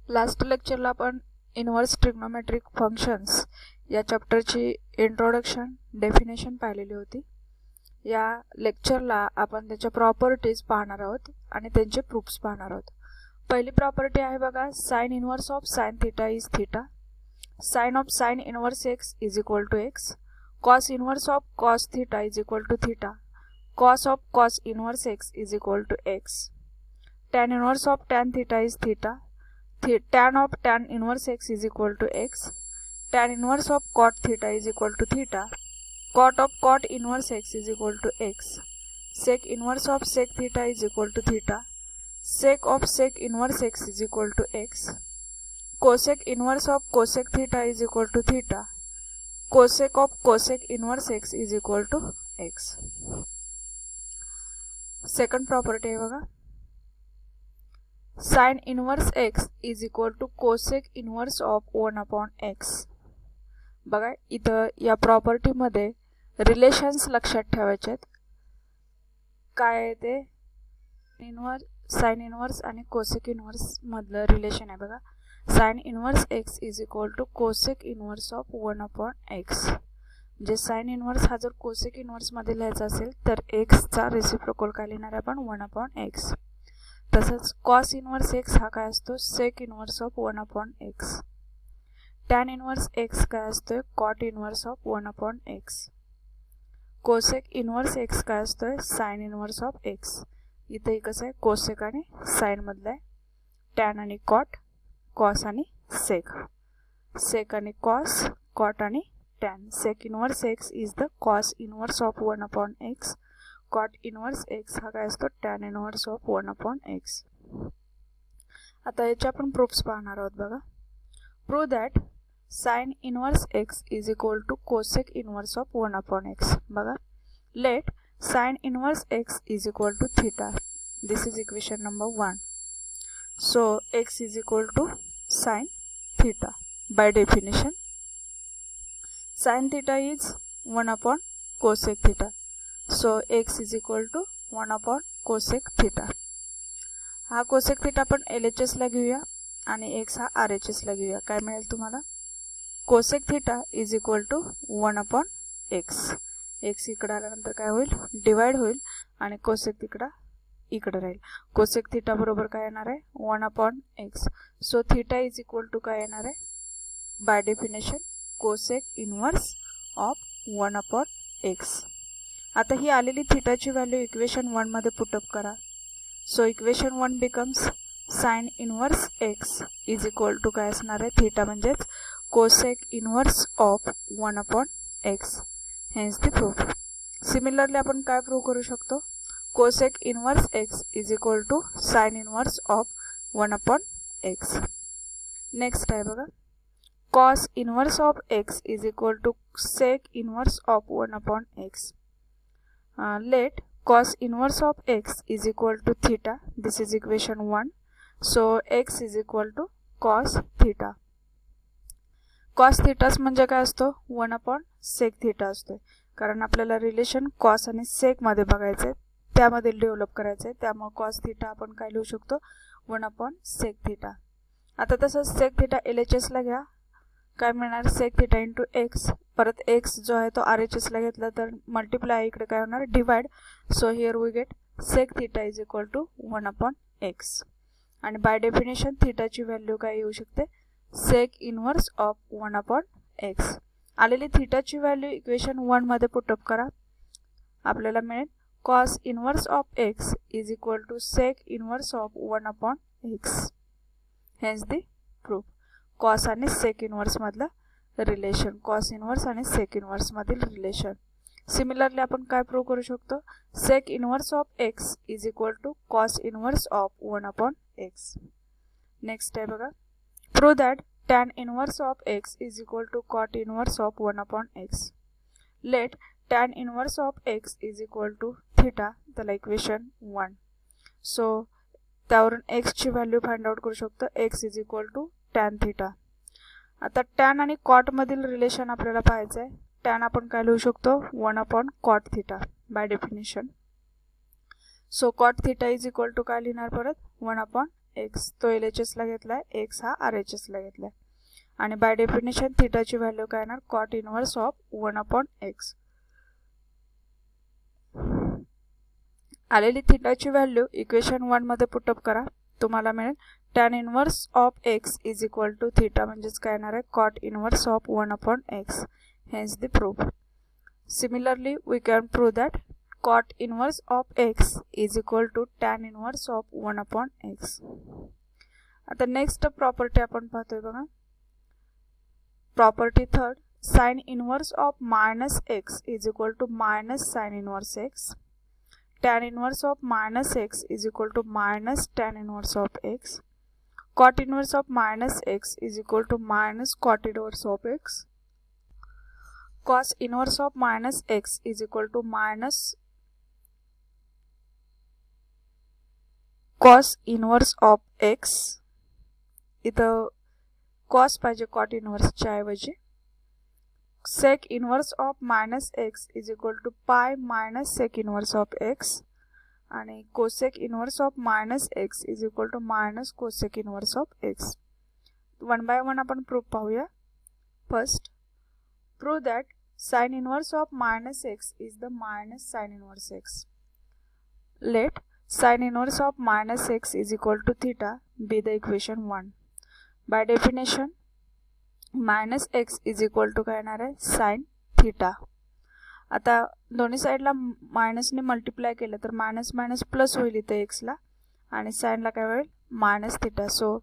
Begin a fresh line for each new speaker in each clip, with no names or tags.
Last लेक्चरला आपण inverse trigonometric functions या चॅप्टरची introduction definition पाहिलेली होती. या लेक्चरला आपण त्याच्या प्रॉपर्टीज पाहणार आहोत आणि त्यांचे प्रूफ्स पाहणार आहोत. पहिली प्रॉपर्टी आहे बघा, sine inverse of sine theta is theta. Sine of sine inverse x is equal to x. Cos inverse of cos theta is equal to theta. Cos of cos inverse x is equal to x. tan inverse of tan theta is theta. Tan of tan inverse x is equal to x. Tan inverse of cot theta is equal to theta. Cot of cot inverse x is equal to x. Sec inverse of sec theta is equal to theta. Sec of sec inverse x is equal to x. Cosec inverse of cosec theta is equal to theta. Cosec of cosec inverse x is equal to x. Second property आहे बघा, sin inverse x is equal to cosec inverse of 1 upon x. बघा इथं या property मध्ये relations लक्षात ठेवायचे आहेत. काय आहे ते, साइन इनवर्स आणि कोसेक इनवर्स मधलं रिलेशन आहे बघा. Sine inverse x is equal to cosec inverse of 1 upon x. म्हणजे साइन इनवर्स हा जर कोसेक इनवर्स मध्ये लिहायचा असेल तर x चा रेसिप्रोकल काय लिहिणार आहे आपण, 1 अपॉन x. तसंच कॉस इनवर्स एक्स हा काय असतो, sec inverse of 1 upon x. Tan inverse x काय असतोय, cot inverse of 1 upon x. Cosec inverse x काय असतोय, साइन इनवर्स ऑफ एक्स. इथे कसं आहे, कोसेक आणि साइन मधलं आहे. टॅन आणि कॉट, कॉस आणि सेक. सेक आणि कॉस, कॉट आणि tan. Sec inverse x is the cos inverse of 1 upon x. Cot inverse x हा काय असतो, tan inverse of 1 upon x. आता याचे आपण प्रूफ्स पाहणार आहोत बघा. Prove that sine inverse x is equal to cosec inverse of 1 upon x. बघा, let sine inverse x is equal to theta. This is equation number 1. So x is equal to sine theta. By definition sine theta is 1 upon cosec theta. So x is equal to 1 upon cosec theta. हा cosec theta आपण LHS ला घेऊया आणि x हा RHS ला घेऊया. काय मिळेल तुम्हाला, cosec theta is equal to 1 upon x. x इकडे आल्यानंतर काय होईल, डिवाइड होईल आणि cosec तिकडे इकडे राहील. cosec theta बरोबर काय येणार आहे, 1 upon x. So theta is equal to काय येणार आहे, by definition cosec inverse of 1 upon x. आता ही आलेली थीटाची व्हॅल्यू इक्वेशन 1 मध्ये पुटअप करा. So equation 1 becomes sine inverse x is equal to काय असणार आहे, थीटा म्हणजेच cosec inverse of 1 upon x. Hence the proof. Similarly आपण काय प्रूव्ह करू शकतो, cosec inverse x is equal to sine inverse of 1 upon x. Next आहे बघा, cos inverse of x is equal to sec inverse of 1 upon x. Let cos inverse of x is equal to theta. This is equation 1. So x is equal to cos theta. Cos theta म्हणजे काय असतो, 1 upon sec theta असतो. कारण आपल्याला relation cos आणि sec मध्ये बघायचे, त्यामध्ये डेव्हलप करायचे. त्यामुळे cos theta आपण काय लिहू शकतो, 1 upon sec theta. आता तसंच sec theta LHS ला घ्या, काय मिळणार, sec theta इंटू एक्स. परत एक्स जो आहे तो RHS ला घेतला तर मल्टिप्लाय, इकडे काय होणार, divide. So here we get sec theta is equal to 1 upon x. आणि बाय डेफिनेशन थीटाची व्हॅल्यू काय येऊ शकते, sec inverse of 1 upon x. आलेली थीटाची व्हॅल्यू इक्वेशन 1 मध्ये पुटअप करा. आपल्याला मिळेल cos inverse of x is equal to sec inverse of 1 upon x. Hence the proof. Cos आणि सेक इनवर्स मधलं रिलेशन, कॉस इनवर्स आणि सेक इनवर्स मधील रिलेशन. सिमिलरली आपण काय प्रूव्ह करू शकतो, sec inverse of x is equal to cos inverse of 1 upon x. Next आहे बघा, prove that tan inverse of x is equal to cot inverse of 1 upon x. Late tan inverse of x is equal to theta. त्याला equation 1. So त्यावरून x ची value find out करू शकतो, x is equal to tan theta. आता tan आणि cot मधील relation आपल्याला पाहायचं आहे. टॅन आपण काय लिहू शकतो, 1 upon cot theta by definition. So cot theta is equal to काय लिहिणार परत, 1 अपॉन एक्स तो LHS ला घेतलाय, एक्स हा RHS ला घेतलाय. आणि बाय डेफिनेशन थिटाची व्हॅल्यू काय येणार, कॉट इनव्हर्स ऑफ 1/x. आलेली थिटाची व्हॅल्यू इक्वेशन 1 मध्ये पुटअप करा, तुम्हाला मिळेल tan inverse of x is equal to theta म्हणजेच काय येणार आहे, cot inverse of 1/x. Hence the proof. Similarly we can prove that cot inverse of x is equal to tan inverse of 1/x. आता next property आपण पाहतोय बघा, property third, sin inverse of minus x is equal to minus sin inverse x. tan inverse of minus x is equal to minus tan inverse of x. cot inverse of minus x is equal to minus cot inverse of x. cos inverse of minus x is equal to minus cos inverse of x. इथं cos पाहिजे cot inverse च्या ऐवजी. sec inverse of minus x is equal to pi minus sec inverse of x. आणि cosec inverse of minus x is equal to minus cosec inverse of x. One by one आपण proof पाहूया. First, prove that sin inverse of minus x is the minus sin inverse x. Let sin inverse of minus x is equal to theta be the equation 1. By definition minus x is equal to काय येणार आहे, sin theta. आता दोन्ही साइडला मायनसने multiply केलं तर minus minus plus होईल इथे x ला, आणि साइनला काय होईल, minus theta. So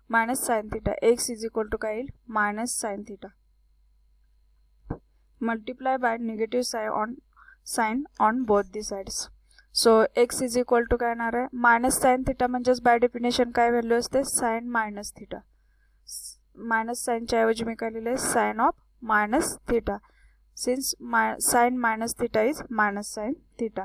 minus sine theta x is equal to काय येईल, minus sine theta multiply by negative sine on both the sides. So x is equal to काय येणार आहे, मायनस साइन थीटा म्हणजेच बाय डेफिनेशन काय value असते, sine minus theta. Minus साइनच्या ऐवजी मी काय लिहिले, sine of minus theta. Since sine minus theta is minus sine theta.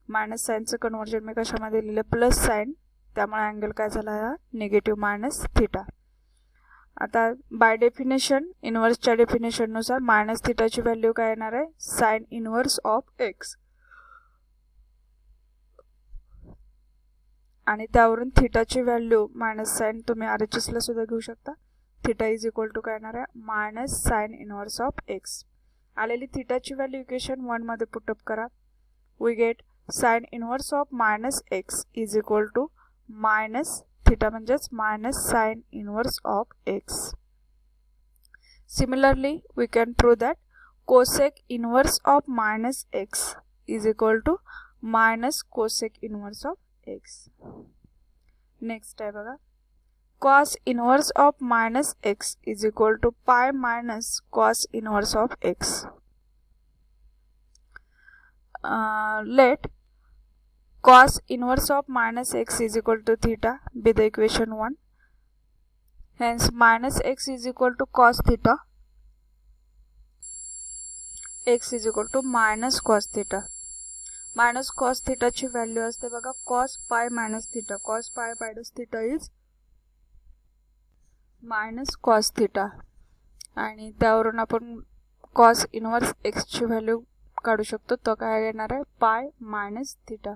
Minus साइनचं कन्वर्जन मी कशामध्ये लिहिलं, प्लस साइन, त्यामुळे अँगल काय झाला, निगेटिव्ह मायनस थीटा. आता बाय डेफिनेशन इनव्हर्सच्या डेफिनेशननुसार मायनस थीटाची व्हॅल्यू काय येणार आहे, साइन इनव्हर्स ऑफ एक्स. आणि त्यावरून थीटाची व्हॅल्यू मायनस साइन तुम्ही RHS ला सुद्धा घेऊ शकता. थीटा इज इक्वल टू काय येणार आहे, minus sine inverse of x. आलेली थीटाची व्हॅल्यू इक्वेशन 1 मध्ये पुटअप करा. We get sine inverse of minus x is equal to minus theta म्हणजेच minus sine inverse of x. Similarly we can prove that cosec inverse of minus x is equal to minus cosec inverse of x. Next आहे बघा, cos inverse of minus x is equal to pi minus cos inverse of x. Late cos inverse of minus x is equal to theta be the equation 1. Hence minus x is equal to cos theta, x is equal to minus cos theta. Minus cos थीटाची value असते बघा, cos pi minus theta. Cos pi minus theta is minus cos theta. आणि त्यावरून आपण cos inverse एक्सची value काढू शकतो, तो काय येणार आहे, पाय मायनस थीटा.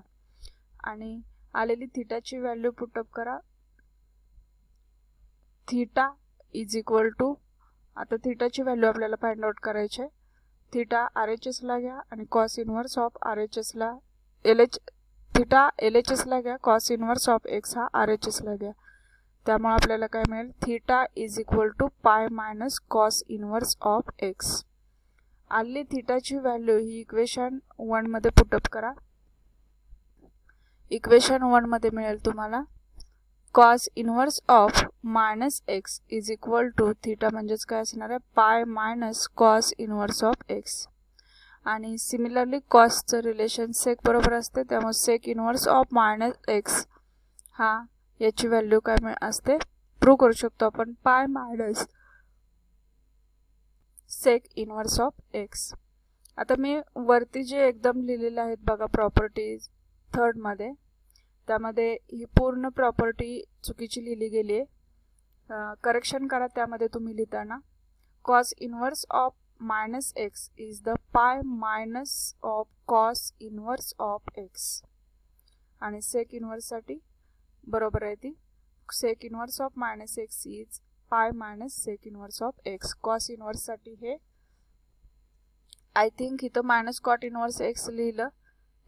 आणि आलेली थीटाची व्हॅल्यू पुटअप करा. थीटा इज इक्वल टू, आता थीटाची व्हॅल्यू आपल्याला फाइंड आउट करायची आहे. थीटा RHS ला घ्या आणि कॉस इनव्हर्स ऑफ RHS ला थीटा LHS ला घ्या, कॉस इनव्हर्स ऑफ एक्स हा RHS ला घ्या. त्यामुळे आपल्याला काय मिळेल, theta is equal to pi minus cos inverse of x. आलेली थीटाची व्हॅल्यू ही इक्वेशन 1 मध्ये पुटअप करा. इक्वेशन 1 मध्ये मिळेल तुम्हाला cos inverse of minus x is equal to theta म्हणजेच काय असणार आहे, pi minus cos inverse of x. आणि सिमिलरली कॉसचं रिलेशन सेक बरोबर असते, त्यामुळे sec inverse of minus x हा याची व्हॅल्यू काय असते, प्रूव्ह करू शकतो आपण, pi minus sec inverse of x. आता मी वरती जे एकदम लिहिलेले आहेत बघा प्रॉपर्टीज थर्ड मध्ये, त्यामध्ये ही पूर्ण प्रॉपर्टी चुकीची लिहिली गेली आहे. करेक्शन करा त्यामध्ये तुम्ही लिहिताना. Cos inverse of minus x is the pi minus of cos inverse of x. आणि सेक इनव्हर्ससाठी बरोबर आहे ती sec inverse of minus x is pi minus sec inverse of x. cos inverse साठी हे आय थिंक इथं मायनस कॉट इनवर्स एक्स लिहिलं,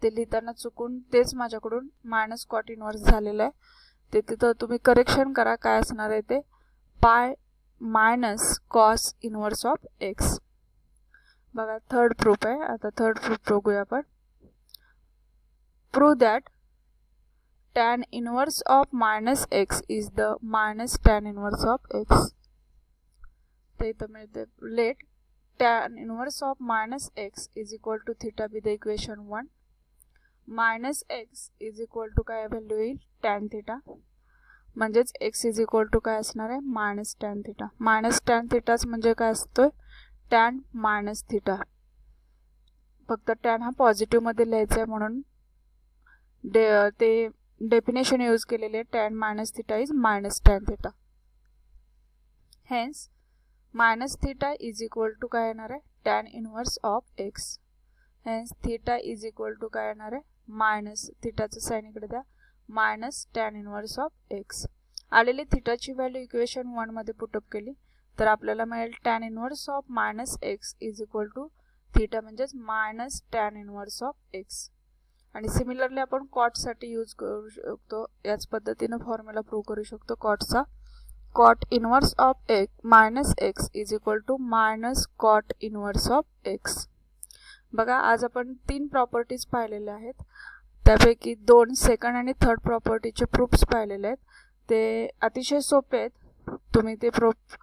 ते लिहिताना चुकून तेच माझ्याकडून मायनस कॉट इनवर्स झालेलं आहे. ते तिथं तुम्ही करेक्शन करा, काय असणार आहे ते पाय minus cos inverse of x. बघा थर्ड प्रूफ आहे. आता थर्ड प्रूफ बघूया आपण. Prove that tan inverse of minus x is the minus tan inverse of x. ते इथं मिळते late tan inverse of minus x is equal to theta be the equation 1. minus x is equal to काय value येईल tan theta, म्हणजेच x is equal to काय असणार आहे minus tan theta. Minus tan thetaच म्हणजे काय असतोय tan मायनस theta. फक्त tan हा पॉझिटिव्ह मध्ये लिहायचा आहे म्हणून ते डेफिनेशन यूज केलेले tan minus theta is minus tan theta. Hence minus theta is equal to काय येणार आहे tan inverse of x. Hence theta is equal to काय येणार आहे मायनस थीटाचं साइन इकडे द्या minus tan inverse of x. आलेली थीटाची व्हॅल्यू इक्वेशन 1 मध्ये पुटअप केली तर आपल्याला मिळेल tan inverse of minus x is equal to theta म्हणजेच minus tan inverse of x. आणि सिमिलरली आपण कॉट साठी यूज करू शकतो, याच पद्धतीने फॉर्म्युला प्रूव्ह करू शकतो कॉटचा. Cot inverse of x minus x is equal to minus cot inverse of x. बघा आज आपण 3 प्रॉपर्टीज पाहिलेल्या आहेत, त्यापैकी 2 सेकंड आणि थर्ड प्रॉपर्टीचे प्रूफ्स पाहिलेले आहेत. ते अतिशय सोपे आहेत, तुम्ही ते प्रूफ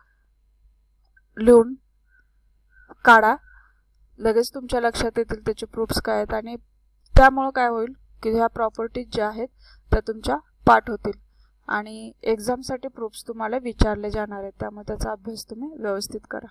लिहून काढा, लगेच तुमच्या लक्षात येतील त्याचे प्रूफ्स काय आहेत. आणि त्यामुळे काय होईल की ह्या प्रॉपर्टीज ज्या आहेत त्या तुमच्या पाठ होतील आणि एक्झामसाठी प्रूफ्स तुम्हाला विचारले जाणार आहेत, त्यामुळे त्याचा अभ्यास तुम्ही व्यवस्थित करा.